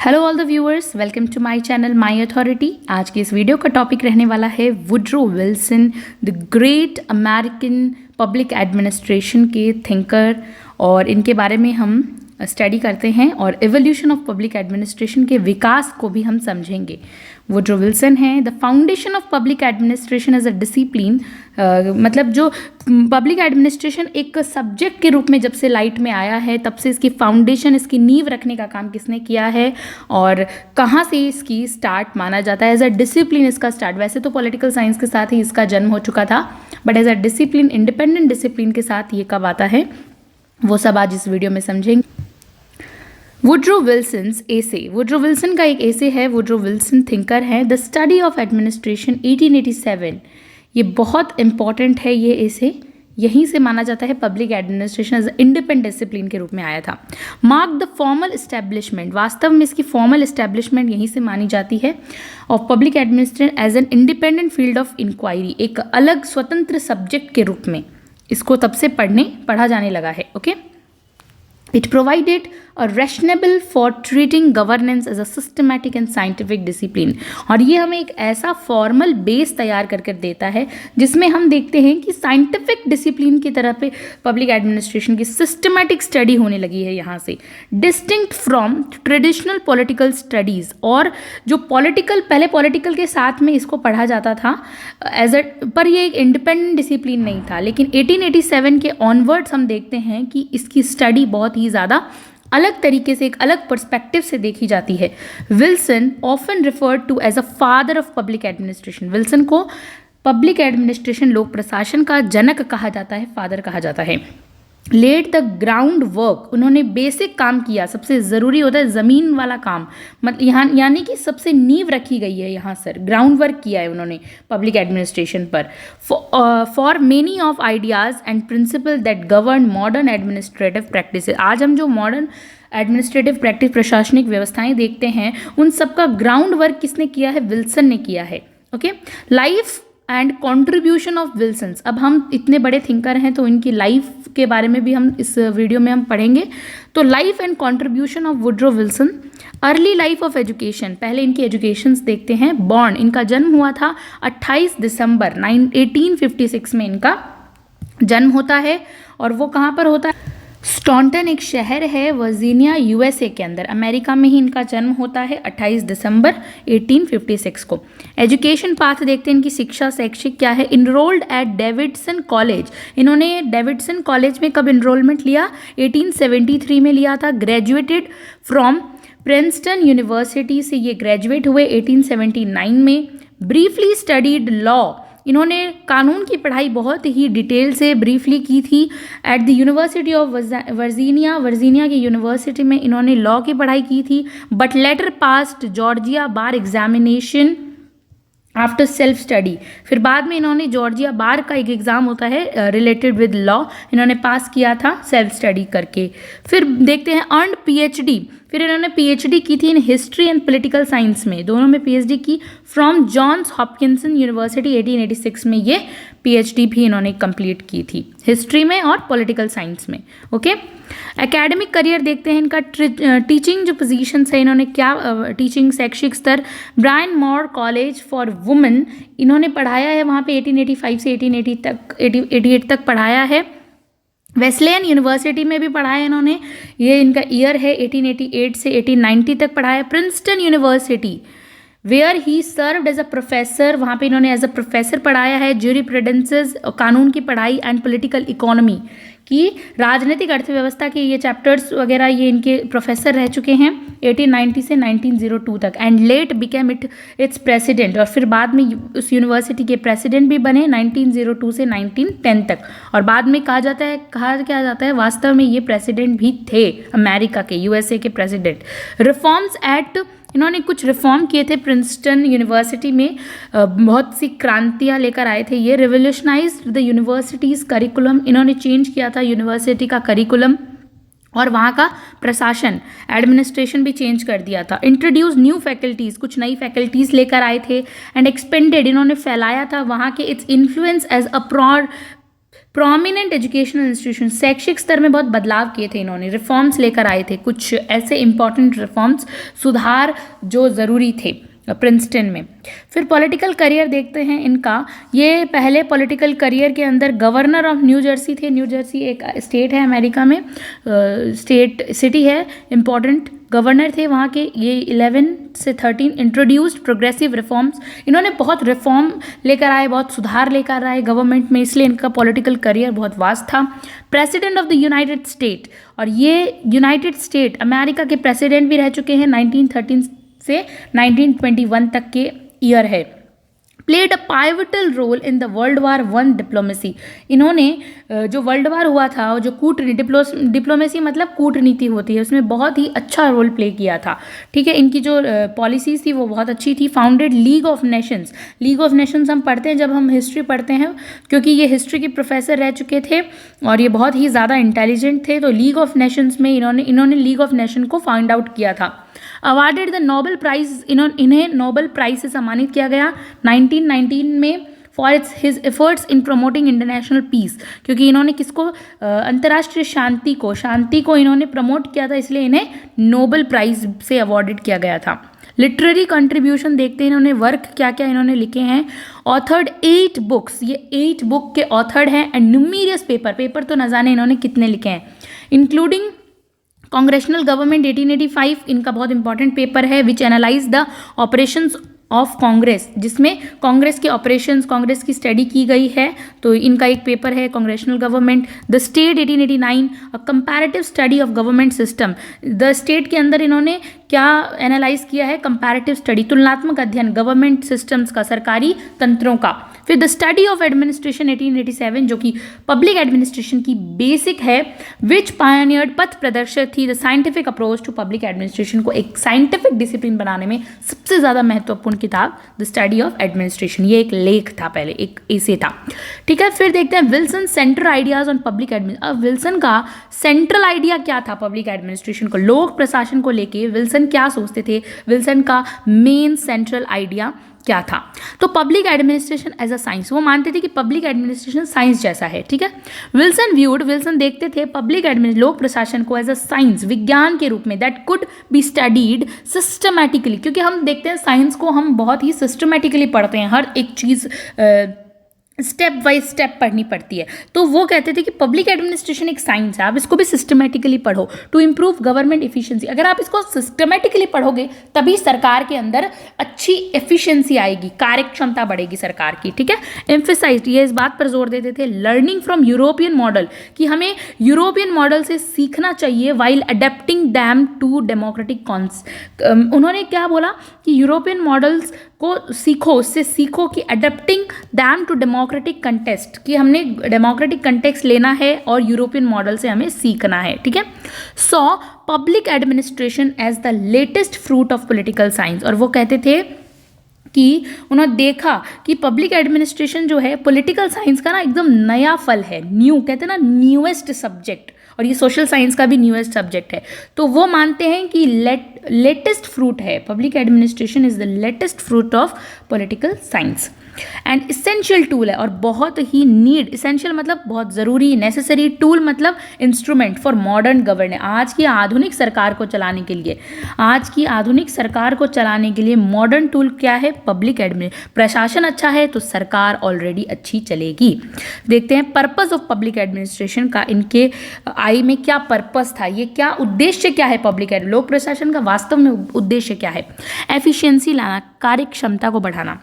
Hello all the viewers, welcome to my channel my authority. आज की इस video का टॉपिक रहने वाला है Woodrow Wilson, the great American public administration के थिंकर, और इनके बारे में हम स्टडी करते हैं और एवोल्यूशन ऑफ पब्लिक एडमिनिस्ट्रेशन के विकास को भी हम समझेंगे। वुड्रो विल्सन है the foundation of public administration as a discipline. मतलब जो पब्लिक एडमिनिस्ट्रेशन एक सब्जेक्ट के रूप में जब से लाइट में आया है तब से इसकी फाउंडेशन, इसकी नींव रखने का काम किसने किया है और कहाँ से इसकी स्टार्ट माना जाता है। एज अ डिसिप्लिन इसका स्टार्ट, वैसे तो पॉलिटिकल साइंस के साथ ही इसका जन्म हो चुका था, but as a discipline, independent discipline के साथ ये कब आता है वो सब आज इस वीडियो में समझेंगे। वुड्रो विल्सन्स एसे, वुड्रो विल्सन का एक एसे है, वुड्रो विल्सन थिंकर है, द स्टडी ऑफ एडमिनिस्ट्रेशन 1887। ये बहुत इंपॉर्टेंट है ये एसे, यहीं से माना जाता है public administration as independent discipline के रूप में आया था। मार्क द फॉर्मल इस्टेब्लिशमेंट, वास्तव में इसकी फॉर्मल इस्टेब्लिशमेंट यहीं से मानी जाती है, of public administration as an independent field of inquiry, एक अलग स्वतंत्र सब्जेक्ट के रूप में इसको तब से पढ़ा जाने लगा है। Okay, It provided a rationale for treating governance as a systematic and scientific discipline। और ये हमें एक ऐसा फॉर्मल बेस तैयार करके देता है जिसमें हम देखते हैं कि साइंटिफिक डिसिप्लिन की तरह पे पब्लिक एडमिनिस्ट्रेशन की सिस्टमैटिक स्टडी होने लगी है यहाँ से, distinct from traditional political studies. और जो पहले पॉलिटिकल के साथ में इसको पढ़ा जाता था पर ये एक इंडिपेंडेंट डिसिप्लिन नहीं था, लेकिन 1887 के ऑनवर्ड्स हम देखते हैं कि इसकी स्टडी बहुत ही ज़्यादा अलग तरीके से, एक अलग पर्सपेक्टिव से देखी जाती है। Wilson often referred to as a father of public administration, Wilson को पब्लिक एडमिनिस्ट्रेशन, लोक प्रशासन का जनक कहा जाता है, फादर कहा जाता है। लेड द ग्राउंड वर्क, उन्होंने बेसिक काम किया, सबसे ज़रूरी होता है ज़मीन वाला काम, मतलब यहाँ यानी कि सबसे नींव रखी गई है यहाँ सर, ग्राउंड वर्क किया है उन्होंने पब्लिक एडमिनिस्ट्रेशन पर। For many of ideas and principal that govern modern administrative practice. आज हम जो मॉडर्न एडमिनिस्ट्रेटिव प्रैक्टिस, प्रशासनिक व्यवस्थाएं देखते हैं, उन सबका ग्राउंड वर्क किसने किया है? विल्सन ने किया है। Okay, life and contribution of Wilson's. अब हम इतने बड़े थिंकर हैं तो इनकी लाइफ के बारे में भी हम इस वीडियो में हम पढ़ेंगे। तो life and contribution of Woodrow Wilson. Early life of education, पहले इनकी एजुकेशंस देखते हैं। बॉर्न, इनका जन्म हुआ था 28 दिसंबर 1856 में इनका जन्म होता है, और वो कहाँ पर होता है? स्टॉन्टन एक शहर है वर्जीनिया, यूएसए के अंदर, अमेरिका में ही इनका जन्म होता है 28 दिसंबर 1856 को। एजुकेशन पाथ देखते हैं, इनकी शिक्षा शैक्षिक क्या है? इनरोल्ड एट डेविडसन कॉलेज, इन्होंने डेविडसन कॉलेज में कब इनरोलमेंट लिया? 1873 में लिया था। ग्रेजुएटेड फ्रॉम प्रिंसटन यूनिवर्सिटी से ये ग्रेजुएट हुए 1879 में। ब्रीफली स्टडीड लॉ, इन्होंने कानून की पढ़ाई बहुत ही डिटेल से ब्रीफली की थी at the university of Virginia की यूनिवर्सिटी में इन्होंने लॉ की पढ़ाई की थी, but later passed Georgia bar examination after self study. फिर बाद में इन्होंने जॉर्जिया बार का एक एग्ज़ाम होता है रिलेटेड विद लॉ, इन्होंने पास किया था सेल्फ स्टडी करके। फिर देखते हैं अर्नड पीएचडी, फिर इन्होंने पीएचडी की थी in history and political science में, दोनों में पीएचडी की फ्रॉम जॉन्स हॉपकिंसन यूनिवर्सिटी। 1886 में ये पीएचडी भी इन्होंने कंप्लीट की थी हिस्ट्री में और पॉलिटिकल साइंस में। ओके, एकेडमिक करियर देखते हैं इनका। टीचिंग जो पोजीशंस है, इन्होंने क्या टीचिंग शैक्षिक स्तर Bryn Mawr college for women इन्होंने पढ़ाया है, वहाँ पे 1885 से 1888 तक पढ़ाया है। वेस्लेयन यूनिवर्सिटी में भी पढ़ाया है इन्होंने, ये इनका ईयर है 1888 से 1890 तक पढ़ाया। Princeton University where he served as a professor, वहाँ पे इन्होंने एज अ प्रोफेसर पढ़ाया है। ज्यूरिप्रूडेंसेस, कानून की पढ़ाई, एंड पॉलिटिकल इकोनॉमी की, राजनीतिक अर्थव्यवस्था के ये चैप्टर्स वगैरह ये इनके प्रोफेसर रह चुके हैं 1890 से 1902 तक। And let became it's president, और फिर बाद में उस यूनिवर्सिटी के प्रेसिडेंट भी बने 1902 से 1910 तक। और बाद में कहा क्या जाता है वास्तव में ये प्रेसिडेंट भी थे अमेरिका के, यूएसए के प्रेसिडेंट। रिफॉर्म्स एट, इन्होंने कुछ रिफॉर्म किए थे प्रिंसटन यूनिवर्सिटी में, बहुत सी क्रांतियाँ लेकर आए थे ये। रिवोल्यूशनाइज्ड द यूनिवर्सिटीज़ करिकुलम, इन्होंने चेंज किया था यूनिवर्सिटी का करिकुलम और वहाँ का प्रशासन, एडमिनिस्ट्रेशन भी चेंज कर दिया था। इंट्रोड्यूस न्यू फैकल्टीज़, कुछ नई फैकल्टीज़ लेकर आए थे। एंड एक्सपेंडेड, इन्होंने फैलाया था वहाँ के its influence as a prominent educational institution, शैक्षिक स्तर में बहुत बदलाव किए थे इन्होंने, रिफॉर्म्स लेकर आए थे, कुछ ऐसे इंपॉर्टेंट रिफॉर्म्स, सुधार जो ज़रूरी थे प्रिंसटन में। फिर पॉलिटिकल करियर देखते हैं इनका। ये पहले पॉलिटिकल करियर के अंदर गवर्नर ऑफ न्यू जर्सी थे। न्यू जर्सी एक स्टेट है अमेरिका में, स्टेट सिटी है, इम्पॉर्टेंट गवर्नर थे वहाँ के। ये 11 से 13 इंट्रोड्यूस्ड प्रोग्रेसिव रिफॉर्म्स, इन्होंने बहुत रिफॉर्म लेकर आए, बहुत सुधार लेकर आए गवर्नमेंट में, इसलिए इनका पॉलिटिकल करियर बहुत वास्ट था। President of the United state, और ये यूनाइटेड स्टेट अमेरिका के प्रेसिडेंट भी रह चुके हैं 1913 से 1921 तक के ईयर है। Played a pivotal role in the World War One diplomacy, इन्होंने जो वर्ल्ड वार हुआ था, जो डिप्लोमेसी मतलब कूटनीति होती है, उसमें बहुत ही अच्छा रोल प्ले किया था। ठीक है, इनकी जो पॉलिसीज़ थी वो बहुत अच्छी थी। Founded league of Nations, league of Nations हम पढ़ते हैं जब हम हिस्ट्री पढ़ते हैं, क्योंकि ये हिस्ट्री के प्रोफेसर रह चुके थे और ये बहुत ही ज़्यादा इंटेलिजेंट थे, तो लीग ऑफ नेशंस में इन्होंने लीग ऑफ नेशन को फाइंड आउट किया था। अवार्डेड द नोबेल प्राइज, इन्हें नोबेल प्राइज से सम्मानित किया गया 1919 में for his efforts in promoting international peace, क्योंकि इन्होंने किसको, अंतर्राष्ट्रीय शांति को इन्होंने प्रमोट किया था, इसलिए इन्हें नोबेल प्राइज से अवॉर्डेड किया गया था। लिटरेरी कंट्रीब्यूशन देखते हैं इन्होंने, वर्क क्या क्या इन्होंने लिखे हैं। ऑथर्ड 8 बुक्स, ये 8 बुक के ऑथर्ड हैं। एंड न्यूमीरियस पेपर तो न जाने इन्होंने कितने लिखे हैं, इंक्लूडिंग कांग्रेशनल गवर्नमेंट 1885, इनका बहुत इंपॉर्टेंट पेपर है, which analyse the operations of Congress, जिसमें कांग्रेस के ऑपरेशंस, कांग्रेस की स्टडी की गई है, तो इनका एक पेपर है congressional government. The state 1889, a comparative study of government system, the state के अंदर इन्होंने क्या एनालाइज किया है, कंपैरेटिव स्टडी, तुलनात्मक अध्ययन गवर्नमेंट सिस्टम्स का, सरकारी तंत्रों का। फिर द स्टडी ऑफ एडमिनिस्ट्रेशन 1887, जो कि पब्लिक एडमिनिस्ट्रेशन की बेसिक है, विच पायनियर्ड, पथ प्रदर्शक थी the scientific approach to public administration, को एक साइंटिफिक डिसिप्लिन बनाने में सबसे ज़्यादा महत्वपूर्ण किताब द स्टडी ऑफ एडमिनिस्ट्रेशन, ये एक लेख था पहले, एक ऐसे था। ठीक है, फिर देखते हैं Wilson central ideas on public administration. अब विल्सन का सेंट्रल आइडिया क्या था पब्लिक एडमिनिस्ट्रेशन को, लोक प्रशासन को लेके विल्सन क्या सोचते थे, विल्सन का मेन सेंट्रल आइडिया क्या था। तो public administration as a science, वो मानते थे कि पब्लिक एडमिनिस्ट्रेशन साइंस जैसा है। ठीक है, विल्सन देखते थे पब्लिक लोक प्रशासन को एज अ साइंस, विज्ञान के रूप में, that could be studied systematically, क्योंकि हम देखते हैं साइंस को हम बहुत ही सिस्टमैटिकली पढ़ते हैं, हर एक चीज़ स्टेप बाय स्टेप पढ़नी पड़ती है। तो वो कहते थे कि पब्लिक एडमिनिस्ट्रेशन एक साइंस है, आप इसको भी सिस्टमेटिकली पढ़ो टू इम्प्रूव गवर्नमेंट एफिशिएंसी। अगर आप इसको सिस्टमेटिकली पढ़ोगे तभी सरकार के अंदर अच्छी एफिशिएंसी आएगी, कार्यक्षमता बढ़ेगी सरकार की। ठीक है, एम्फेसाइज्ड, ये इस बात पर जोर देते थे, लर्निंग फ्रॉम यूरोपियन मॉडल, कि हमें यूरोपियन मॉडल से सीखना चाहिए, while adapting them to democratic उन्होंने क्या बोला कि यूरोपियन मॉडल्स को सीखो, उससे सीखो कि adapting them to democratic context, कि हमने डेमोक्रेटिक कंटेक्स्ट लेना है और यूरोपियन मॉडल से हमें सीखना है। ठीक है, so public administration as the latest fruit of political science, और वो कहते थे कि उन्होंने देखा कि पब्लिक एडमिनिस्ट्रेशन जो है पॉलिटिकल साइंस का ना एकदम नया फल है, न्यू, कहते हैं ना न्यूएस्ट सब्जेक्ट, और ये सोशल साइंस का भी न्यूएस्ट सब्जेक्ट है। तो वो मानते हैं कि लेटेस्ट फ्रूट है, public administration is the latest fruit of political science and essential tool है, और बहुत ही नीड, इसेंशियल मतलब बहुत ज़रूरी, नेसेसरी, टूल मतलब इंस्ट्रूमेंट फॉर मॉडर्न गवर्नेंस। आज की आधुनिक सरकार को चलाने के लिए, आज की आधुनिक सरकार को चलाने के लिए मॉडर्न टूल क्या है, पब्लिक एडमिनिस्ट्रेशन। प्रशासन अच्छा है तो सरकार ऑलरेडी अच्छी चलेगी। देखते हैं पर्पस ऑफ पब्लिक एडमिनिस्ट्रेशन का, इनके आई में क्या पर्पस था, ये क्या उद्देश्य क्या है पब्लिक लोक प्रशासन का वास्तव में उद्देश्य क्या है। एफिशिएंसी लाना, कार्यक्षमता को बढ़ाना।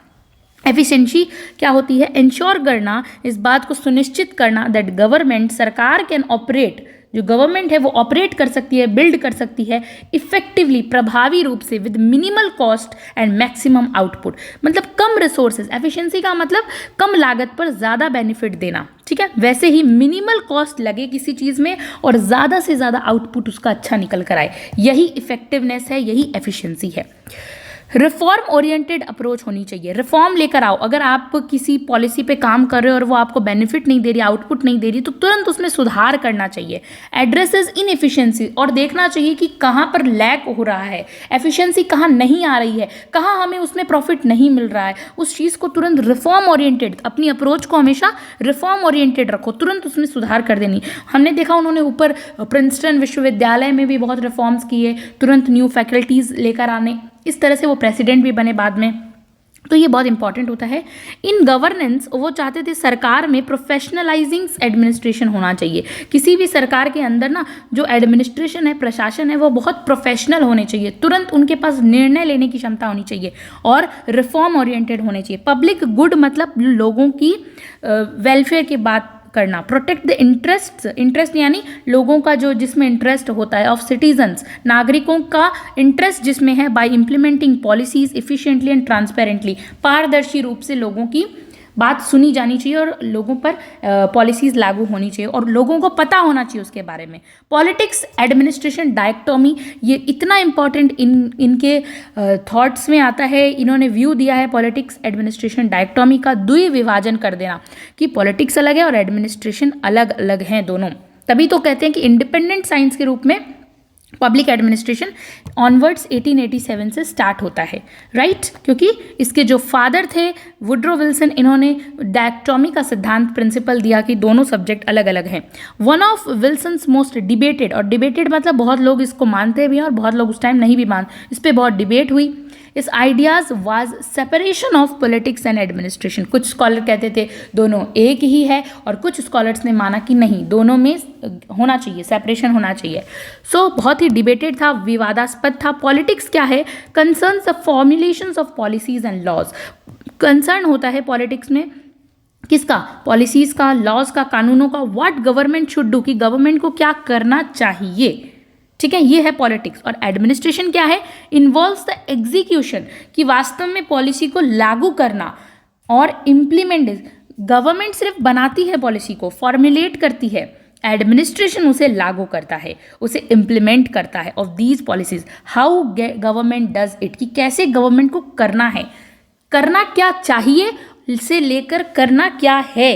एफिशिएंसी क्या होती है, इंश्योर करना, इस बात को सुनिश्चित करना दैट गवर्नमेंट, सरकार कैन ऑपरेट, जो गवर्नमेंट है वो ऑपरेट कर सकती है, बिल्ड कर सकती है इफेक्टिवली, प्रभावी रूप से, with minimal cost and maximum output, मतलब कम रिसोर्सेज। एफिशिएंसी का मतलब कम लागत पर ज़्यादा बेनिफिट देना। ठीक है, वैसे ही मिनिमल कॉस्ट लगे किसी चीज़ में और ज़्यादा से ज़्यादा आउटपुट उसका अच्छा निकल कर आए, यही इफेक्टिवनेस है, यही एफिशिएंसी है। रिफॉर्म ओरिएंटेड अप्रोच होनी चाहिए। रिफॉर्म लेकर आओ। अगर आप किसी पॉलिसी पे काम कर रहे हो और वो आपको बेनिफिट नहीं दे रही, आउटपुट नहीं दे रही, तो तुरंत उसमें सुधार करना चाहिए। एड्रेसेस इनएफिशिएंसी, और देखना चाहिए कि कहाँ पर लैक हो रहा है, एफिशिएंसी कहाँ नहीं आ रही है, कहाँ हमें उसमें प्रॉफिट नहीं मिल रहा है, उस चीज़ को तुरंत रिफॉर्म ओरिएंटेड, अपनी अप्रोच को हमेशा रिफॉर्म ओरिएंटेड रखो, तुरंत उसमें सुधार कर देनी। हमने देखा उन्होंने ऊपर प्रिंसटन विश्वविद्यालय में भी बहुत रिफॉर्म्स किए, तुरंत न्यू फैकल्टीज़ लेकर आने, इस तरह से वो प्रेसिडेंट भी बने बाद में। तो ये बहुत इंपॉर्टेंट होता है। इन गवर्नेंस वो चाहते थे सरकार में प्रोफेशनलाइजिंग एडमिनिस्ट्रेशन होना चाहिए। किसी भी सरकार के अंदर ना जो एडमिनिस्ट्रेशन है, प्रशासन है, वो बहुत प्रोफेशनल होने चाहिए, तुरंत उनके पास निर्णय लेने की क्षमता होनी चाहिए और रिफॉर्म ओरिएंटेड होने चाहिए। पब्लिक गुड मतलब लोगों की वेलफेयर की बात करना। प्रोटेक्ट द इंटरेस्ट यानी लोगों का जो जिसमें इंटरेस्ट होता है, ऑफ सिटीजन्स, नागरिकों का इंटरेस्ट जिसमें है, bye implementing policies efficiently and transparently. पारदर्शी रूप से लोगों की बात सुनी जानी चाहिए और लोगों पर पॉलिसीज़ लागू होनी चाहिए और लोगों को पता होना चाहिए उसके बारे में। पॉलिटिक्स एडमिनिस्ट्रेशन डायक्टोमी, ये इतना इम्पॉर्टेंट इनके थॉट्स में आता है। इन्होंने व्यू दिया है पॉलिटिक्स एडमिनिस्ट्रेशन डायक्टोमी का, द्विविभाजन कर देना कि पॉलिटिक्स अलग है और एडमिनिस्ट्रेशन अलग अलग हैं दोनों। तभी तो कहते हैं कि इंडिपेंडेंट साइंस के रूप में पब्लिक एडमिनिस्ट्रेशन ऑनवर्ड्स 1887 से स्टार्ट होता है, राइट? क्योंकि इसके जो फादर थे वुड्रो विल्सन, इन्होंने डायक्टोमी का सिद्धांत प्रिंसिपल दिया कि दोनों सब्जेक्ट अलग अलग हैं। One of Wilson's most debated, और डिबेटेड मतलब बहुत लोग इसको मानते भी हैं और बहुत लोग उस टाइम नहीं भी मानते, इस पर बहुत डिबेट हुई। इस ideas was separation of politics and administration. कुछ स्कॉलर कहते थे दोनों एक ही है और कुछ स्कॉलर्स ने माना कि नहीं, दोनों में होना चाहिए, सेपरेशन होना चाहिए। सो बहुत ही डिबेटेड था, विवादास्पद था। पॉलिटिक्स क्या है? Concerns the formulations of policies and laws. Concern होता है पॉलिटिक्स में किसका? पॉलिसीज का, लॉज का, कानूनों का। व्हाट गवर्नमेंट शुड डू, कि गवर्नमेंट को क्या करना चाहिए, ठीक है, ये है पॉलिटिक्स। और एडमिनिस्ट्रेशन क्या है? इन्वॉल्व्स द एग्जीक्यूशन, कि वास्तव में पॉलिसी को लागू करना और इम्प्लीमेंट। गवर्नमेंट सिर्फ बनाती है पॉलिसी को, फॉर्मुलेट करती है, एडमिनिस्ट्रेशन उसे लागू करता है, उसे इम्प्लीमेंट करता है of these policies. How government does it, कि कैसे गवर्नमेंट को करना है, करना क्या चाहिए से लेकर करना क्या है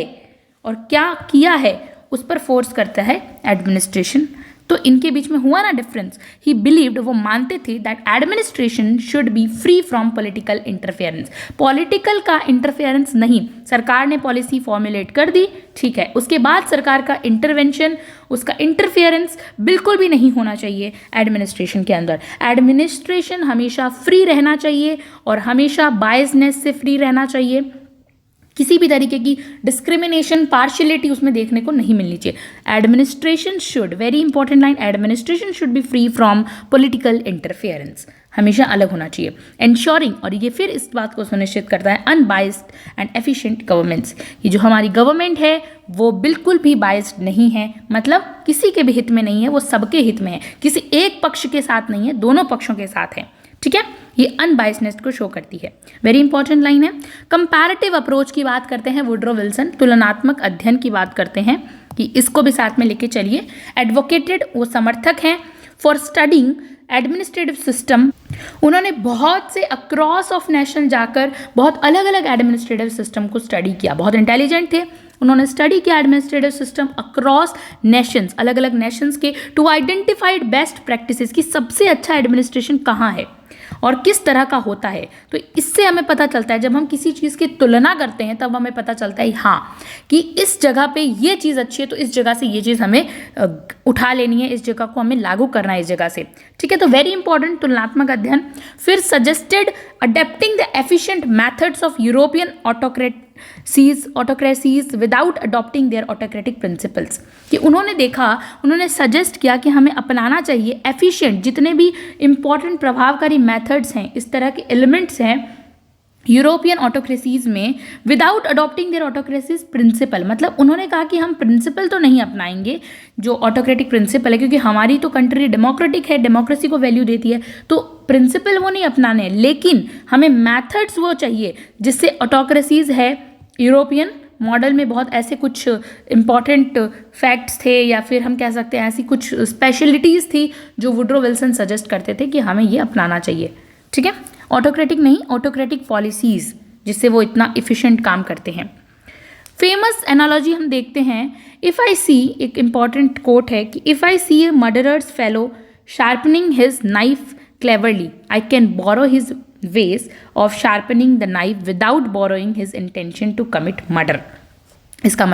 और क्या किया है उस पर फोर्स करता है एडमिनिस्ट्रेशन। तो इनके बीच में हुआ ना डिफरेंस। ही बिलीव्ड, वो मानते थे that administration should B free from political interference. Political का इंटरफेरेंस नहीं, सरकार ने पॉलिसी फॉर्मुलेट कर दी, ठीक है, उसके बाद सरकार का इंटरवेंशन, उसका इंटरफेरेंस बिल्कुल भी नहीं होना चाहिए एडमिनिस्ट्रेशन के अंदर। एडमिनिस्ट्रेशन हमेशा फ्री रहना चाहिए और हमेशा बायसनेस से फ्री रहना चाहिए। किसी भी तरीके की डिस्क्रिमिनेशन, पार्शियलिटी उसमें देखने को नहीं मिलनी चाहिए। Administration should, very important line, administration should B free from political interference, हमेशा अलग होना चाहिए। एंश्योरिंग, और ये फिर इस बात को सुनिश्चित करता है, अनबाइस्ड एंड एफिशिएंट गवर्नमेंट्स, कि जो हमारी गवर्नमेंट है वो बिल्कुल भी बाइस्ड नहीं है, मतलब किसी के भी हित में नहीं है, वो सबके हित में है, किसी एक पक्ष के साथ नहीं है, दोनों पक्षों के साथ है, ठीक है। ये अनबाइसनेस को शो करती है, वेरी इंपॉर्टेंट लाइन है। कंपैरेटिव अप्रोच की बात करते हैं वुड्रो विल्सन, तुलनात्मक अध्ययन की बात करते हैं, कि इसको भी साथ में लेके चलिए। एडवोकेटेड, वो समर्थक हैं फॉर स्टडिंग एडमिनिस्ट्रेटिव सिस्टम। उन्होंने बहुत से अक्रॉस ऑफ नेशन जाकर बहुत अलग अलग एडमिनिस्ट्रेटिव सिस्टम को स्टडी किया, बहुत इंटेलिजेंट थे, उन्होंने स्टडी किया एडमिनिस्ट्रेटिव सिस्टम अक्रॉस नेशंस, अलग अलग नेशंस के, टू आइडेंटिफाइड बेस्ट प्रैक्टिसेस, की सबसे अच्छा एडमिनिस्ट्रेशन कहाँ है और किस तरह का होता है। तो इससे हमें पता चलता है, जब हम किसी चीज़ की तुलना करते हैं तब हमें पता चलता है हाँ कि इस जगह पे ये चीज़ अच्छी है तो इस जगह से ये चीज़ हमें उठा लेनी है, इस जगह को हमें लागू करना है इस जगह से, ठीक है। तो वेरी इंपॉर्टेंट तुलनात्मक अध्ययन। फिर suggested adapting the efficient methods of European autocracies without adopting their autocratic principles, कि उन्होंने देखा, उन्होंने सजेस्ट किया कि हमें अपनाना चाहिए एफिशिएंट, जितने भी इंपॉर्टेंट प्रभावकारी मेथड्स हैं, इस तरह के एलिमेंट्स हैं यूरोपियन ऑटोक्रेसीज में, विदाउट अडॉप्टिंग देयर ऑटोक्रेसीज प्रिंसिपल। मतलब उन्होंने कहा कि हम प्रिंसिपल तो नहीं अपनाएंगे जो ऑटोक्रेटिक प्रिंसिपल है, क्योंकि हमारी तो कंट्री डेमोक्रेटिक है, डेमोक्रेसी को वैल्यू देती है, तो प्रिंसिपल वो नहीं अपनाने, लेकिन हमें मैथड्स वो चाहिए जिससे ऑटोक्रेसीज है। यूरोपियन मॉडल में बहुत ऐसे कुछ इंपॉर्टेंट फैक्ट्स थे, या फिर हम कह सकते हैं ऐसी कुछ स्पेशलिटीज़ थी जो वुड्रो विल्सन सजेस्ट करते थे कि हमें ये अपनाना चाहिए, ठीक है। ऑटोक्रेटिक नहीं, ऑटोक्रेटिक पॉलिसीज़ जिससे वो इतना इफ़िशिएंट काम करते हैं। फेमस एनालॉजी हम देखते हैं, इफ़ आई सी, एक इम्पॉर्टेंट कोट है कि if I see a murderers fellow sharpening his knife cleverly, I can borrow his ways of sharpening the knife without borrowing his intention to commit murder. इसका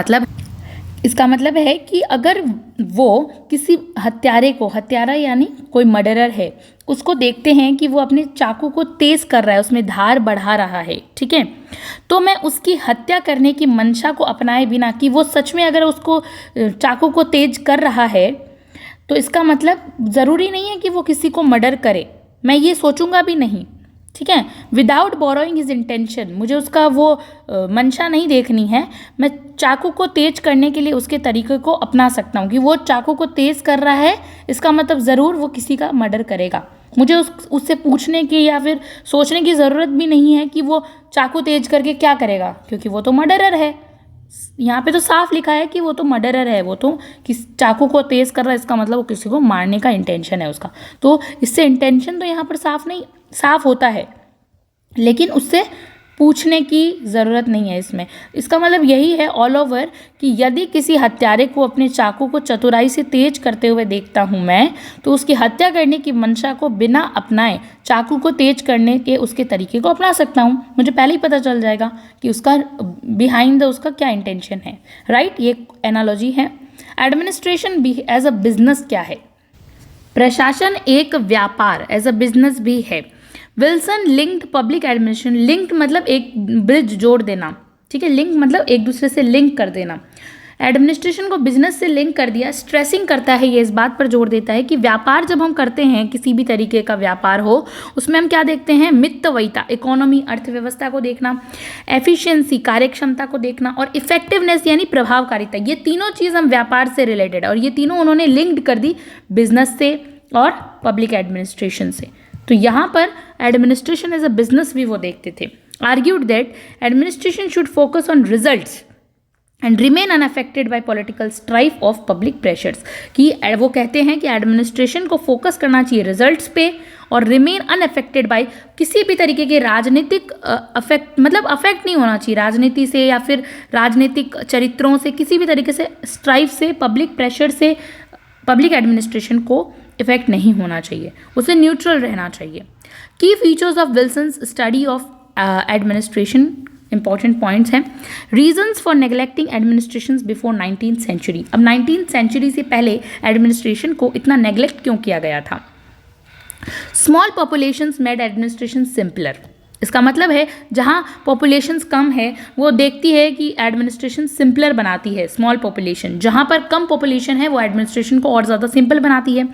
मतलब है कि अगर वो किसी हत्यारे को, हत्यारा यानी कोई मर्डरर है, उसको देखते हैं कि वो अपने चाकू को तेज़ कर रहा है, उसमें धार बढ़ा रहा है, ठीक है, तो मैं उसकी हत्या करने की मंशा को अपनाए बिना कि वो सच में अगर उसको चाकू को तेज कर रहा है, तो इसका मतलब ज़रूरी नहीं है कि वो किसी को मर्डर करे, मैं ये सोचूंगा भी नहीं, ठीक है। विदाउट बोरोइंग हिज इंटेंशन, मुझे उसका वो मंशा नहीं देखनी है, मैं चाकू को तेज करने के लिए उसके तरीके को अपना सकता हूँ कि वो चाकू को तेज कर रहा है, इसका मतलब ज़रूर वो किसी का मर्डर करेगा। मुझे उससे पूछने की या फिर सोचने की ज़रूरत भी नहीं है कि वो चाकू तेज करके क्या करेगा, क्योंकि वो तो मर्डरर है। यहाँ पे तो साफ लिखा है कि वो तो मर्डरर है, वो तो किस चाकू को तेज कर रहा है, इसका मतलब वो किसी को मारने का इंटेंशन है उसका, तो इससे इंटेंशन तो यहाँ पर साफ होता है, लेकिन उससे पूछने की ज़रूरत नहीं है इसमें। इसका मतलब यही है ऑल ओवर कि यदि किसी हत्यारे को अपने चाकू को चतुराई से तेज करते हुए देखता हूँ मैं, तो उसकी हत्या करने की मंशा को बिना अपनाए चाकू को तेज करने के उसके तरीके को अपना सकता हूँ। मुझे पहले ही पता चल जाएगा कि उसका बिहाइंड द उसका क्या इंटेंशन है, राइट। ये एनालॉजी है। एडमिनिस्ट्रेशन भी एज अ बिजनेस क्या है? प्रशासन एक व्यापार एज अ बिजनेस भी है। Wilson linked public administration, linked मतलब एक ब्रिज जोड़ देना, ठीक है, लिंक मतलब एक दूसरे से लिंक कर देना, एडमिनिस्ट्रेशन को बिजनेस से लिंक कर दिया। स्ट्रेसिंग करता है, ये इस बात पर जोर देता है कि व्यापार जब हम करते हैं, किसी भी तरीके का व्यापार हो, उसमें हम क्या देखते हैं? मितव्ययिता, इकोनॉमी, अर्थव्यवस्था को देखना, एफिशिएंसी, कार्यक्षमता को देखना, और इफेक्टिवनेस यानी प्रभावकारिता, ये तीनों चीज़ हम व्यापार से रिलेटेड, और ये तीनों उन्होंने लिंक्ड कर दी बिजनेस से और पब्लिक एडमिनिस्ट्रेशन से। तो यहाँ पर एडमिनिस्ट्रेशन एज अ बिजनेस भी वो देखते थे। Argued that administration should focus on results and remain unaffected bye political strife of public pressures, कि वो कहते हैं कि एडमिनिस्ट्रेशन को फोकस करना चाहिए रिजल्ट्स पे और रिमेन अनअफेक्टेड बाय किसी भी तरीके के राजनीतिक अफेक्ट, मतलब अफेक्ट नहीं होना चाहिए राजनीति से या फिर राजनीतिक चरित्रों से, किसी भी तरीके से स्ट्राइफ से, पब्लिक प्रेशर से पब्लिक एडमिनिस्ट्रेशन को इफेक्ट नहीं होना चाहिए, उसे न्यूट्रल रहना चाहिए। Key features of Wilson's study of administration, important points हैं। Reasons for neglecting administration before 19th century, अब 19th सेंचुरी से पहले एडमिनिस्ट्रेशन को इतना नेग्लेक्ट क्यों किया गया था? Small populations made administration simpler, इसका मतलब है जहाँ पॉपुलेशंस कम है वो देखती है कि एडमिनिस्ट्रेशन सिंपलर बनाती है। स्मॉल पॉपुलेशन, जहाँ पर कम पॉपुलेशन है वो एडमिनिस्ट्रेशन को और ज़्यादा सिंपल बनाती है।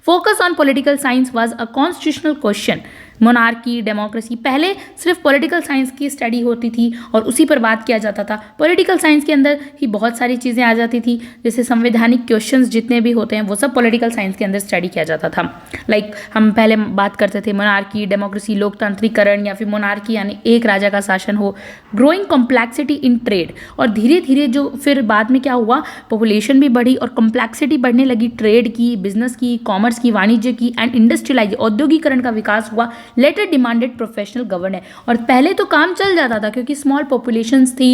Focus on political science was a constitutional question, monarchy, democracy, पहले सिर्फ पॉलिटिकल साइंस की स्टडी होती थी और उसी पर बात किया जाता था। पॉलिटिकल साइंस के अंदर ही बहुत सारी चीज़ें आ जाती थी, जैसे संवैधानिक क्वेश्चंस जितने भी होते हैं वो सब पॉलिटिकल साइंस के अंदर स्टडी किया जाता था। लाइक हम पहले बात करते थे मोनार्की, डेमोक्रेसी, लोकतांत्रिकरण या फिर मोनार्की यानी एक राजा का शासन हो, ग्रोइंग कॉम्प्लेक्सिटी इन ट्रेड, और धीरे धीरे जो फिर बाद में क्या हुआ, पॉपुलेशन भी बढ़ी और कॉम्प्लेक्सिटी बढ़ने लगी ट्रेड की, बिजनेस की, कॉमर्स की, वाणिज्य की, एंड इंडस्ट्रियलाइज, औद्योगिकरण का विकास हुआ। लेटर डिमांडेड प्रोफेशनल गवर्नेंस, और पहले तो काम चल जाता था क्योंकि स्मॉल पॉपुलेशंस थी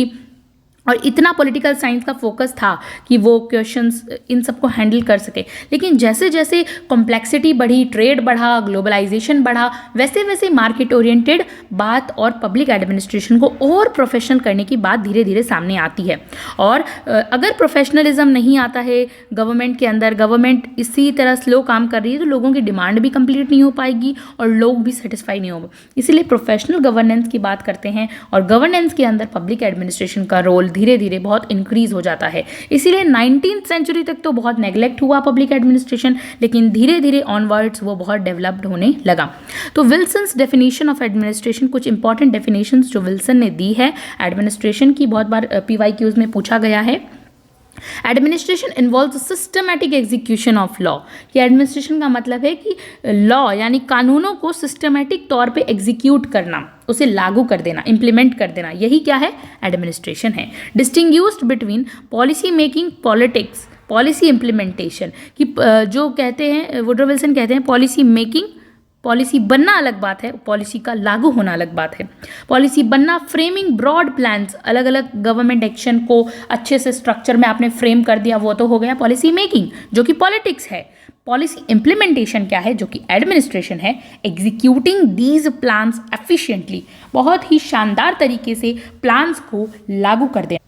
और इतना पॉलिटिकल साइंस का फोकस था कि वो क्वेश्चंस इन सबको हैंडल कर सके। लेकिन जैसे जैसे कॉम्प्लेक्सिटी बढ़ी, ट्रेड बढ़ा, ग्लोबलाइजेशन बढ़ा, वैसे वैसे मार्केट ओरिएंटेड बात और पब्लिक एडमिनिस्ट्रेशन को और प्रोफेशनल करने की बात धीरे धीरे सामने आती है। और अगर प्रोफेशनलिज्म नहीं आता है गवर्नमेंट के अंदर, गवर्नमेंट इसी तरह स्लो काम कर रही है, तो लोगों की डिमांड भी कंप्लीट नहीं हो पाएगी और लोग भी सेटिस्फाई नहीं होंगे। इसीलिए प्रोफेशनल गवर्नेंस की बात करते हैं और गवर्नेंस के अंदर पब्लिक एडमिनिस्ट्रेशन का रोल धीरे धीरे बहुत इंक्रीज हो जाता है। इसीलिए 19th सेंचुरी तक तो बहुत नेग्लेक्ट हुआ पब्लिक एडमिनिस्ट्रेशन, लेकिन धीरे धीरे ऑनवर्ड्स वो बहुत डेवलप्ड होने लगा। तो विल्सन्स डेफिनेशन ऑफ एडमिनिस्ट्रेशन, कुछ इंपॉर्टेंट डेफिनेशंस जो विल्सन ने दी है एडमिनिस्ट्रेशन की, बहुत बार PYQs में पूछा गया है। Administration involve systematic execution of law, कि एडमिनिस्ट्रेशन का मतलब है कि लॉ यानी कानूनों को सिस्टमैटिक तौर पे एग्जीक्यूट करना, उसे लागू कर देना, इम्प्लीमेंट कर देना, यही क्या है? एडमिनिस्ट्रेशन है। Distinguished between policy making, politics, policy implementation, कि जो कहते हैं वुड्रो विल्सन कहते हैं पॉलिसी मेकिंग पॉलिसी बनना अलग बात है, पॉलिसी का लागू होना अलग बात है। पॉलिसी बनना, फ्रेमिंग ब्रॉड प्लान्स, अलग अलग गवर्नमेंट एक्शन को अच्छे से स्ट्रक्चर में आपने फ्रेम कर दिया, वो तो हो गया पॉलिसी मेकिंग, जो कि पॉलिटिक्स है। पॉलिसी इंप्लीमेंटेशन क्या है, जो कि एडमिनिस्ट्रेशन है। एग्जीक्यूटिंग दीज प्लान्स एफिशिएंटली, बहुत ही शानदार तरीके से प्लान्स को लागू कर देना।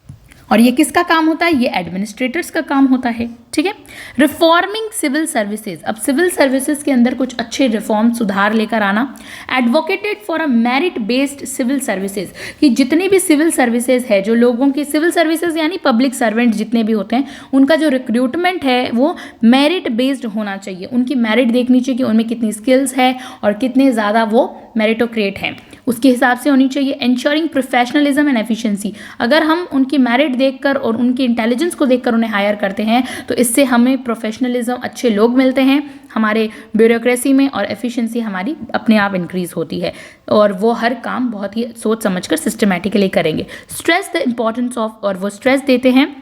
और ये किसका काम होता है, ये एडमिनिस्ट्रेटर्स का काम होता है, ठीक है। रिफॉर्मिंग सिविल सर्विसेज, अब सिविल सर्विसेज के अंदर कुछ अच्छे रिफॉर्म, सुधार लेकर आना। Advocated for a merit based civil services, कि जितनी भी सिविल सर्विसेज है, जो लोगों की सिविल सर्विसेज यानी पब्लिक सर्वेंट जितने भी होते हैं, उनका जो रिक्रूटमेंट है वो मेरिट बेस्ड होना चाहिए। उनकी मेरिट देखनी चाहिए कि उनमें कितनी स्किल्स है और कितने ज़्यादा वो मेरिटोक्रेट हैं, उसके हिसाब से होनी चाहिए। एंश्योरिंग प्रोफेशनलिज्म एंड एफिशिएंसी, अगर हम उनकी मेरिट देखकर और उनकी इंटेलिजेंस को देखकर उन्हें हायर करते हैं तो इससे हमें प्रोफेशनलिज्म, अच्छे लोग मिलते हैं हमारे ब्यूरोक्रेसी में, और एफिशिएंसी हमारी अपने आप इंक्रीज होती है और वो हर काम बहुत ही सोच समझकर सिस्टमैटिकली करेंगे। स्ट्रेस द इम्पॉर्टेंस ऑफ, और वो स्ट्रेस देते हैं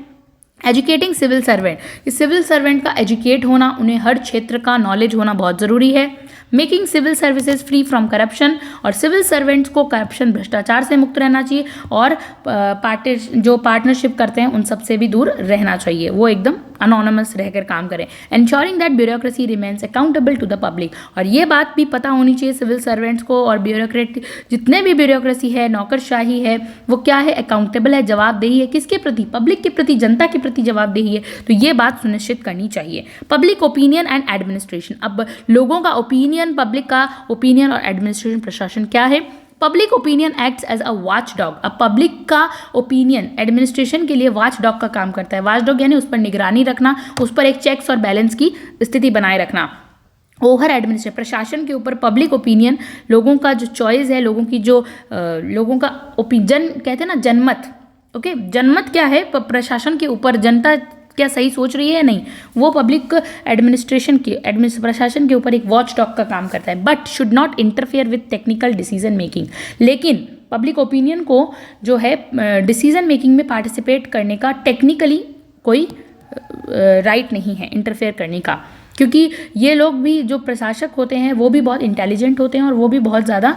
एजुकेटिंग सिविल सर्वेंट, कि सिविल सर्वेंट का एजुकेट होना, उन्हें हर क्षेत्र का नॉलेज होना बहुत ज़रूरी है। Making civil services free from corruption, और सिविल सर्वेंट्स को करप्शन, भ्रष्टाचार से मुक्त रहना चाहिए और जो पार्टनरशिप करते हैं उन सब से भी दूर रहना चाहिए, वो एकदम अनोनमस रहकर काम करें। Ensuring that bureaucracy remains accountable to the public, और ये बात भी पता होनी चाहिए सिविल सर्वेंट्स को और ब्यूरोक्रेट, जितने भी ब्यूरोक्रेसी है, नौकरशाही है, वो क्या है, अकाउंटेबल है, जवाबदेही है, किसके प्रति, पब्लिक के प्रति, जनता के प्रति जवाबदेही है, तो ये बात सुनिश्चित करनी चाहिए। पब्लिक ओपिनियन एंड एडमिनिस्ट्रेशन, अब लोगों का ओपिनियन, पब्लिक का ओपिनियन और एडमिनिस्ट्रेशन, प्रशासन क्या है। Public opinion acts as a watchdog, अब पब्लिक का ओपिनियन एडमिनिस्ट्रेशन के लिए वॉच डॉग का काम करता है। वॉच डॉग यानी उस पर निगरानी रखना, उस पर एक चेक्स और बैलेंस की स्थिति बनाए रखना। ओवर एडमिनिस्ट्रेशन, प्रशासन के ऊपर पब्लिक ओपिनियन, लोगों का जो चॉइस है, लोगों की जो लोगों का ओपिनियन कहते हैं ना, जनमत, ओके, जनमत क्या है, प्रशासन के ऊपर जनता क्या सही सोच रही है या नहीं, वो पब्लिक एडमिनिस्ट्रेशन की प्रशासन के ऊपर एक वॉच डॉग का काम करता है। But should not interfere with technical decision making, लेकिन पब्लिक ओपिनियन को जो है डिसीजन मेकिंग में पार्टिसिपेट करने का टेक्निकली कोई राइट नहीं है इंटरफेयर करने का, क्योंकि ये लोग भी जो प्रशासक होते हैं वो भी बहुत इंटेलिजेंट होते हैं और वो भी बहुत ज़्यादा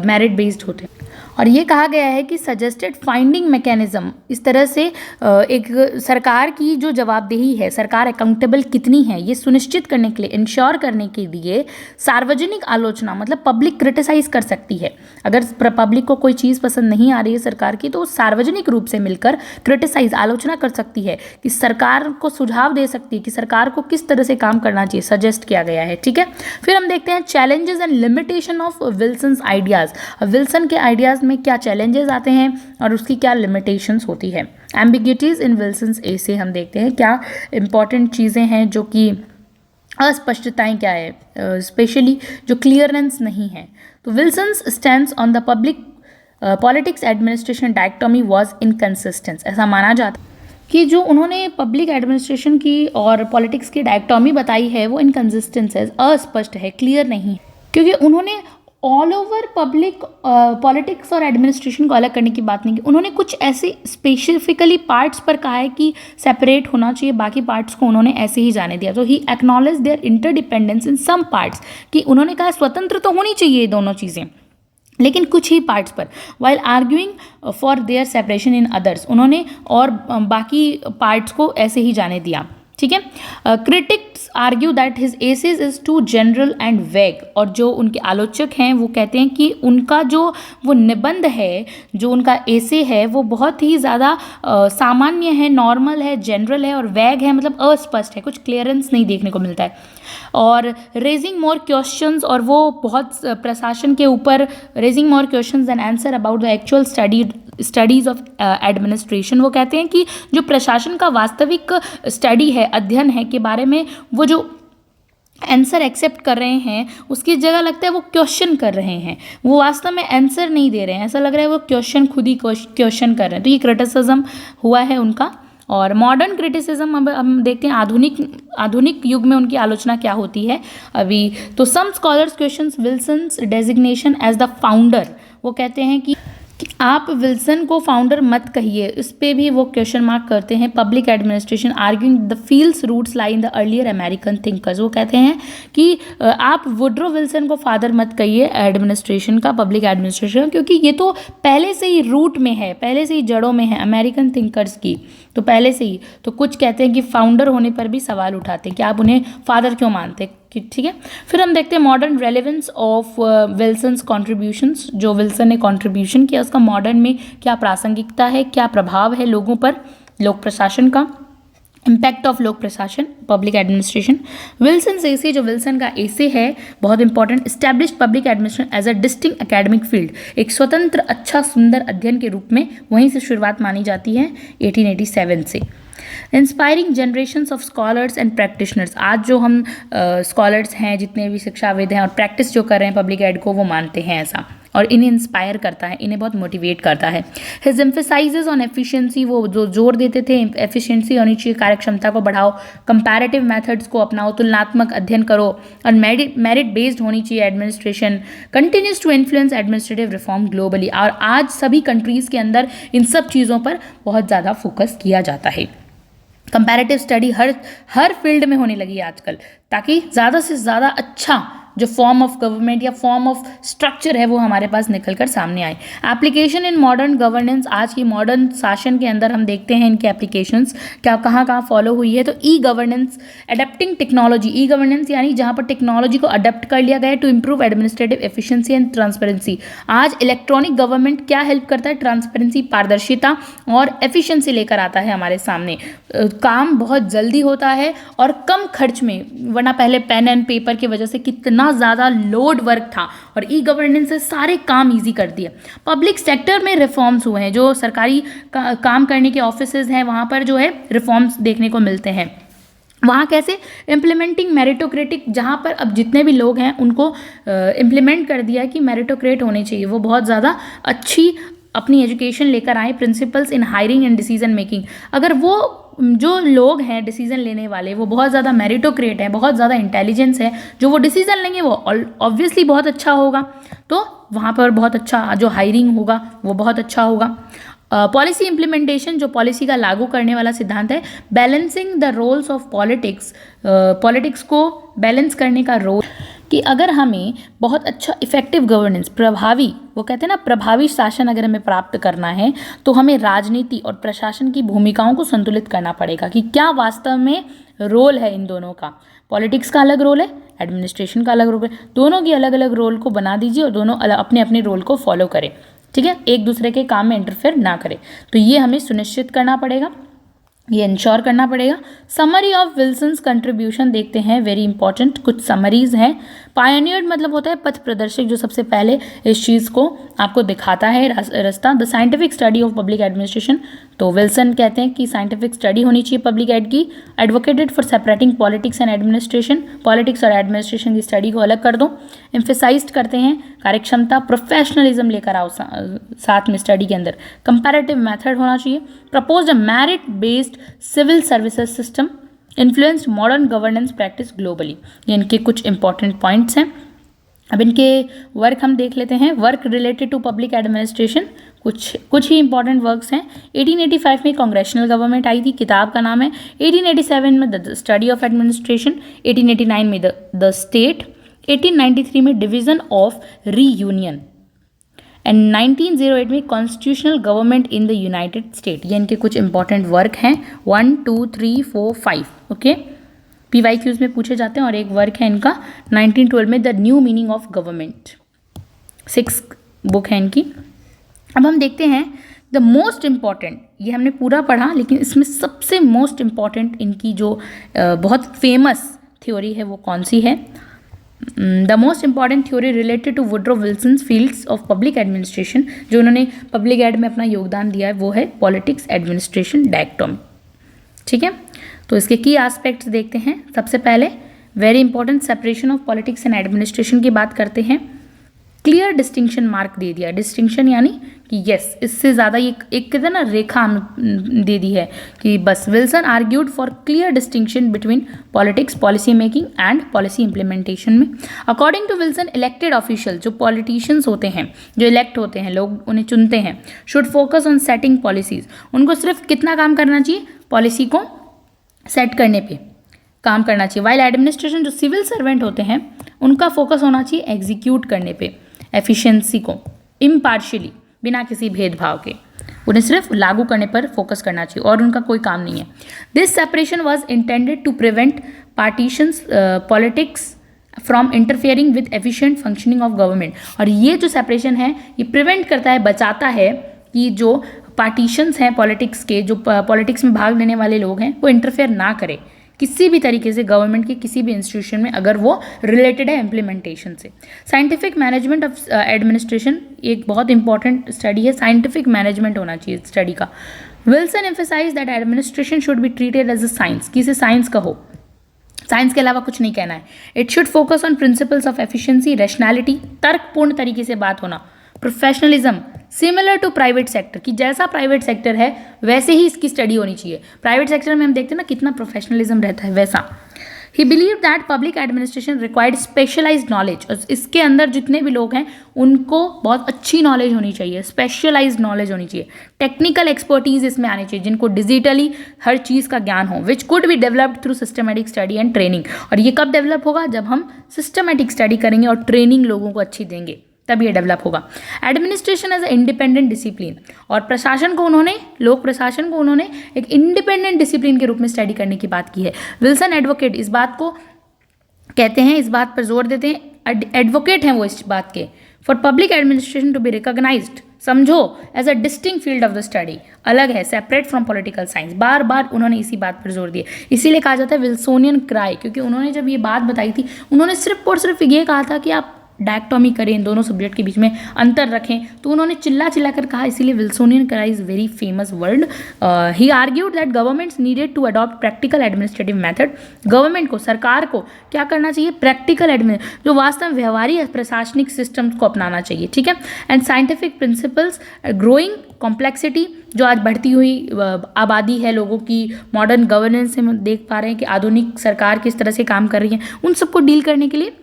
मेरिट बेस्ड होते हैं। और ये कहा गया है कि सजेस्टेड फाइंडिंग मैकेनिज्म, इस तरह से एक सरकार की जो जवाबदेही है, सरकार अकाउंटेबल कितनी है, ये सुनिश्चित करने के लिए, इंश्योर करने के लिए सार्वजनिक आलोचना, मतलब पब्लिक क्रिटिसाइज कर सकती है। अगर पब्लिक को कोई चीज़ पसंद नहीं आ रही है सरकार की, तो सार्वजनिक रूप से मिलकर क्रिटिसाइज, आलोचना कर सकती है, कि सरकार को सुझाव दे सकती है कि सरकार को किस तरह से काम करना चाहिए, सजेस्ट किया गया है, ठीक है। फिर हम देखते हैं challenges and limitation of Wilson's ideas, Wilson के आइडियाज़ में क्या चैलेंजेस आते हैं और उसकी क्या लिमिटेशंस होती है। एम्बिग्यूटीज इन विल्सन्स ए से हम देखते हैं क्या इंपॉर्टेंट चीज़ें हैं, जो कि अस्पष्टताएं क्या है, स्पेशली जो क्लियरेंस नहीं है। तो Wilson's stands on the public politics administration dichotomy was inconsistent, ऐसा माना जाता है कि जो उन्होंने पब्लिक एडमिनिस्ट्रेशन की और पॉलिटिक्स की डायक्टोमी बताई है वो इनकन्सिस्टेंट है, अस्पष्ट है, क्लियर नहीं है, क्योंकि उन्होंने ऑल ओवर पब्लिक पॉलिटिक्स और एडमिनिस्ट्रेशन को अलग करने की बात नहीं की। उन्होंने कुछ ऐसे स्पेसिफिकली पार्ट्स पर कहा है कि सेपरेट होना चाहिए, बाकी पार्ट्स को उन्होंने ऐसे ही जाने दिया। तो he acknowledge their interdependence in some parts, कि उन्होंने कहा स्वतंत्र तो होनी चाहिए ये दोनों चीज़ें, लेकिन कुछ ही पार्ट्स पर, while arguing for their separation in others, उन्होंने और बाकी पार्ट्स को ऐसे ही जाने दिया, ठीक है। Critics argue that his essays is too general and vague, और जो उनके आलोचक हैं वो कहते हैं कि उनका जो वो निबंध है, जो उनका एसे है, वो बहुत ही ज़्यादा सामान्य है, नॉर्मल है, जनरल है और वैग है, मतलब अस्पष्ट है, कुछ क्लियरेंस नहीं देखने को मिलता है। और रेजिंग मोर क्वेश्चंस, और वो बहुत प्रशासन के ऊपर raising more questions and answer about the actual studies of administration, वो कहते हैं कि जो प्रशासन का वास्तविक स्टडी है, अध्ययन है, के बारे में वो जो आंसर एक्सेप्ट कर रहे हैं उसकी जगह लगता है वो क्वेश्चन कर रहे हैं, वो वास्तव में आंसर नहीं दे रहे हैं, ऐसा लग रहा है वो क्वेश्चन खुद ही क्वेश्चन कर रहे हैं। तो ये क्रिटिसिज्म हुआ है उनका। और मॉडर्न क्रिटिसिज्म अब हम देखते हैं आधुनिक युग में उनकी आलोचना क्या होती है अभी। तो some scholars questions Wilson's designation as the founder, वो कहते हैं कि कि आप विल्सन को फाउंडर मत कहिए, इस पे भी वो क्वेश्चन मार्क करते हैं। Public administration arguing the field's roots lie in the earlier American thinkers, वो कहते हैं कि आप वुड्रो विल्सन को फादर मत कहिए एडमिनिस्ट्रेशन का, पब्लिक एडमिनिस्ट्रेशन, क्योंकि ये तो पहले से ही रूट में है, पहले से ही जड़ों में है अमेरिकन थिंकर्स की, तो पहले से ही। तो कुछ कहते हैं कि फाउंडर होने पर भी सवाल उठाते हैं कि आप उन्हें फादर क्यों मानते हैं, ठीक है। फिर हम देखते हैं modern relevance of Wilson's contributions, जो विल्सन ने कॉन्ट्रीब्यूशन किया उसका मॉडर्न में क्या प्रासंगिकता है, क्या प्रभाव है लोगों पर, लोक प्रशासन का, इम्पैक्ट ऑफ लोक प्रशासन, पब्लिक एडमिनिस्ट्रेशन। विल्सन एसे, जो विल्सन का एसे है बहुत important, established public administration as a distinct academic field, एक स्वतंत्र अच्छा सुंदर अध्ययन के रूप में वहीं से शुरुआत मानी जाती है 1887 से। Inspiring generations of scholars and practitioners, आज जो हम स्कॉलर्स हैं, जितने भी शिक्षाविद हैं और प्रैक्टिस जो कर रहे हैं पब्लिक एड को, वो मानते हैं ऐसा, और इन्हें इंस्पायर करता है, इन्हें बहुत मोटिवेट करता है। हिज एम्फेसाइजेज ऑन एफिशिएंसी, वो जो जोर देते थे एफिशिएंसी होनी चाहिए, कार्यक्षमता को बढ़ाओ, कंपैरेटिव मेथड्स को अपनाओ, तुलनात्मक अध्ययन करो, और मेरिट बेस्ड होनी चाहिए administration, continues to influence administrative reform globally, और आज सभी कंट्रीज़ के अंदर इन सब चीज़ों पर बहुत ज़्यादा फोकस किया जाता है। कंपैरेटिव स्टडी हर फील्ड में होने लगी है आजकल, ताकि ज़्यादा से ज़्यादा अच्छा जो फॉर्म ऑफ गवर्नमेंट या फॉर्म ऑफ स्ट्रक्चर है वो हमारे पास निकल कर सामने आए। एप्लीकेशन इन मॉडर्न गवर्नेंस, आज की मॉडर्न शासन के अंदर हम देखते हैं इनके एप्लीकेशंस क्या कहाँ फॉलो हुई है। तो e governance, adapting technology, e governance यानी जहाँ पर टेक्नोलॉजी को अडेप्ट कर लिया गया है to improve administrative efficiency and transparency. आज इलेक्ट्रॉनिक गवर्नमेंट क्या हेल्प करता है, ट्रांसपेरेंसी, पारदर्शिता और एफिशिएंसी लेकर आता है हमारे सामने। काम बहुत जल्दी होता है और कम खर्च में, वरना पहले पेन एंड पेपर की वजह से कितना ज़्यादा लोड वर्क था, और ई गवर्नेंस से सारे काम इजी कर दिए। पब्लिक सेक्टर में रिफॉर्म्स हुए हैं, जो सरकारी काम करने के ऑफिसेज हैं वहाँ पर जो है रिफॉर्म्स देखने को मिलते हैं। वहाँ कैसे, इम्प्लीमेंटिंग मेरिटोक्रेटिक, जहाँ पर अब जितने भी लोग हैं उनको इम्प्लीमेंट कर दिया कि मेरिटोक्रेट होने चाहिए, वो बहुत ज़्यादा अच्छी अपनी एजुकेशन लेकर आए। Principles in hiring and decision making, अगर वो जो लोग हैं डिसीजन लेने वाले वो बहुत ज़्यादा मेरिटोक्रेट हैं, बहुत ज़्यादा इंटेलिजेंस है, जो वो डिसीजन लेंगे वो ऑब्वियसली बहुत अच्छा होगा, तो वहाँ पर बहुत अच्छा जो हायरिंग होगा वो बहुत अच्छा होगा। पॉलिसी इम्प्लीमेंटेशन, जो पॉलिसी का लागू करने वाला सिद्धांत है। Balancing the roles of politics, politics को बैलेंस करने का रोल, कि अगर हमें बहुत अच्छा इफेक्टिव गवर्नेंस, प्रभावी, वो कहते हैं ना प्रभावी शासन अगर हमें प्राप्त करना है तो हमें राजनीति और प्रशासन की भूमिकाओं को संतुलित करना पड़ेगा कि क्या वास्तव में रोल है इन दोनों का। पॉलिटिक्स का अलग रोल है, एडमिनिस्ट्रेशन का अलग रोल है, दोनों की अलग अलग रोल को बना दीजिए और दोनों अपने अपने रोल को फॉलो करें, ठीक है, एक दूसरे के काम में इंटरफेयर ना करें। तो ये हमें सुनिश्चित करना पड़ेगा, ये इंश्योर करना पड़ेगा। समरी ऑफ विल्सन्स कंट्रीब्यूशन देखते हैं, वेरी इंपॉर्टेंट, कुछ समरीज हैं। पायनियर मतलब होता है पथ प्रदर्शक, जो सबसे पहले इस चीज़ को आपको दिखाता है रास्ता। The scientific study of public administration, तो विल्सन कहते हैं कि साइंटिफिक स्टडी होनी चाहिए पब्लिक एड की। Advocated for separating politics and administration, politics और एडमिनिस्ट्रेशन की स्टडी को अलग कर दो। एम्फेसाइज्ड करते हैं कार्यक्षमता, प्रोफेशनलिज्म लेकर आओ साथ में स्टडी के अंदर। कंपैरेटिव मेथड होना चाहिए। Proposed a merit based civil services system, influenced modern governance practice globally. ये इनके कुछ इंपॉर्टेंट पॉइंट्स हैं। अब इनके वर्क हम देख लेते हैं। Work related to public administration, कुछ ही इंपॉर्टेंट वर्क्स हैं। 1885 में कांग्रेशनल गवर्नमेंट आई थी, किताब का नाम है। 1887 में द स्टडी ऑफ एडमिनिस्ट्रेशन, 1889 में द स्टेट, 1893 में डिवीजन ऑफ रीयूनियन एंड 1908 में constitutional government in the United state. ये इनके कुछ इंपॉर्टेंट वर्क हैं, 1 2 3 4 5, ओके, PYQs में पूछे जाते हैं। और एक वर्क है इनका 1912 में the new meaning of government, 6 book है इनकी। अब हम देखते हैं द मोस्ट इम्पॉर्टेंट, ये हमने पूरा पढ़ा लेकिन इसमें सबसे मोस्ट इम्पॉर्टेंट इनकी जो बहुत फेमस थ्योरी है वो कौन सी है। The most important theory related to Woodrow Wilson's fields of public administration, जो उन्होंने पब्लिक एड में अपना योगदान दिया है वो है पॉलिटिक्स एडमिनिस्ट्रेशन डायक्टोम, ठीक है। तो इसके की एस्पेक्ट्स देखते हैं। सबसे पहले very important separation of politics and administration की बात करते हैं। क्लियर डिस्टिंक्शन मार्क दे दिया, डिस्टिंक्शन यानी कि यस, इससे ज़्यादा ये एक कहते हैं ना रेखा दे दी है कि बस। Wilson argued for clear distinction between politics, policy making and policy implementation में। According to Wilson, elected official जो पॉलिटिशियंस होते हैं, जो इलेक्ट होते हैं, लोग उन्हें चुनते हैं, should focus on setting policies. उनको सिर्फ कितना काम करना चाहिए? पॉलिसी को सेट करने पे काम करना चाहिए। वाइल एडमिनिस्ट्रेशन जो सिविल सर्वेंट होते हैं उनका फोकस होना चाहिए एग्जीक्यूट करने पे, एफिशिएंसी को, इम्पार्शियली, बिना किसी भेदभाव के, उन्हें सिर्फ लागू करने पर फोकस करना चाहिए और उनका कोई काम नहीं है। This separation was intended to prevent partisans politics from interfering with efficient functioning of government. और ये जो सेपरेशन है ये प्रिवेंट करता है, बचाता है कि जो पार्टीशंस हैं पॉलिटिक्स के, जो पॉलिटिक्स में भाग लेने वाले लोग हैं, वो इंटरफेयर ना करें किसी भी तरीके से गवर्नमेंट के किसी भी इंस्टीट्यूशन में, अगर वो रिलेटेड है इम्प्लीमेंटेशन से। साइंटिफिक मैनेजमेंट ऑफ एडमिनिस्ट्रेशन एक बहुत इंपॉर्टेंट स्टडी है, साइंटिफिक मैनेजमेंट होना चाहिए स्टडी का। Wilson emphasise that administration should be treated as a science, किसे साइंस कहो, साइंस के अलावा कुछ नहीं कहना है। It should focus on principles of efficiency, rationality, तर्कपूर्ण तरीके से बात होना, professionalism, similar to private sector, कि जैसा प्राइवेट सेक्टर है वैसे ही इसकी स्टडी होनी चाहिए। प्राइवेट सेक्टर में हम देखते हैं ना कितना प्रोफेशनलिज्म रहता है, वैसा। ही believe that public administration required specialised knowledge, और इसके अंदर जितने भी लोग हैं उनको बहुत अच्छी नॉलेज होनी चाहिए, स्पेशलाइज्ड नॉलेज होनी चाहिए, टेक्निकल एक्सपर्टीज इसमें आनी चाहिए, जिनको डिजिटली हर चीज़ का ज्ञान हो, which could be developed through systematic study and training. और ये कब डेवलप होगा? जब हम सिस्टमेटिक स्टडी करेंगे और ट्रेनिंग लोगों को अच्छी देंगे, तब ये डेवलप होगा। Administration as a independent discipline, और प्रशासन को उन्होंने, लोक प्रशासन को उन्होंने एक इंडिपेंडेंट डिसिप्लिन के रूप में स्टडी करने की बात की है। विल्सन एडवोकेट इस बात को कहते हैं, इस बात पर जोर देते हैं, एडवोकेट हैं वो इस बात के, for public administration to be recognised, समझो, as a distinct field of the study, अलग है, सेपरेट फ्रॉम पॉलिटिकल साइंस। बार बार उन्होंने इसी बात पर जोर दिया, इसीलिए कहा जाता है विल्सोनियन क्राई, क्योंकि उन्होंने जब ये बात बताई थी उन्होंने सिर्फ और सिर्फ ये कहा था कि आप डायक्टोमी करें, इन दोनों सब्जेक्ट के बीच में अंतर रखें, तो उन्होंने चिल्ला चिल्ला कर कहा, इसीलिए Wilsonian cry is very famous word. He argued that governments needed to adopt practical administrative method. Government को, सरकार को क्या करना चाहिए? प्रैक्टिकल जो वास्तव में व्यवहारिक प्रशासनिक सिस्टम्स को अपनाना चाहिए, ठीक है। And scientific principles, growing complexity, जो आज बढ़ती हुई आबादी है लोगों की, मॉडर्न गवर्नेंस से हम देख पा रहे हैं कि आधुनिक सरकार किस तरह से काम कर रही है, उन सबको डील करने के लिए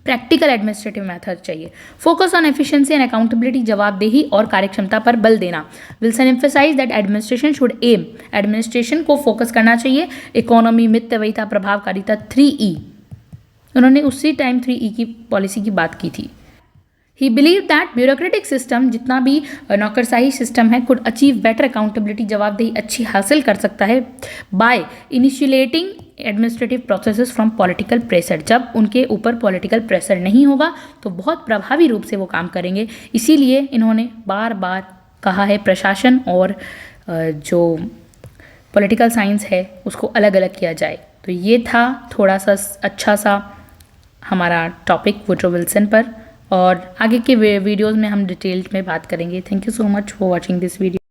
प्रैक्टिकल एडमिनिस्ट्रेटिव मेथड चाहिए। Focus on efficiency and accountability, जवाबदेही और कार्यक्षमता पर बल देना। Wilson emphasise that administration should um, administration को फोकस करना चाहिए, इकोनॉमी, मितव्ययिता, प्रभावकारिता, 3E, उन्होंने उसी टाइम 3E की पॉलिसी की बात की थी। ही बिलीव दैट ब्यूरोक्रेटिक सिस्टम, जितना भी नौकरशाही सिस्टम है, कुड अचीव बेटर अकाउंटेबिलिटी, जवाबदेही अच्छी हासिल कर सकता है, by initiating administrative processes from political pressure. जब उनके ऊपर पॉलिटिकल प्रेशर नहीं होगा तो बहुत प्रभावी रूप से वो काम करेंगे। इसीलिए इन्होंने बार बार कहा है प्रशासन और जो पॉलिटिकल साइंस है उसको अलग अलग किया जाए। तो ये था थोड़ा सा अच्छा सा हमारा टॉपिक वुड्रो विल्सन पर, और आगे के वीडियोज़ में हम डिटेल में बात करेंगे। Thank you so much for watching this video.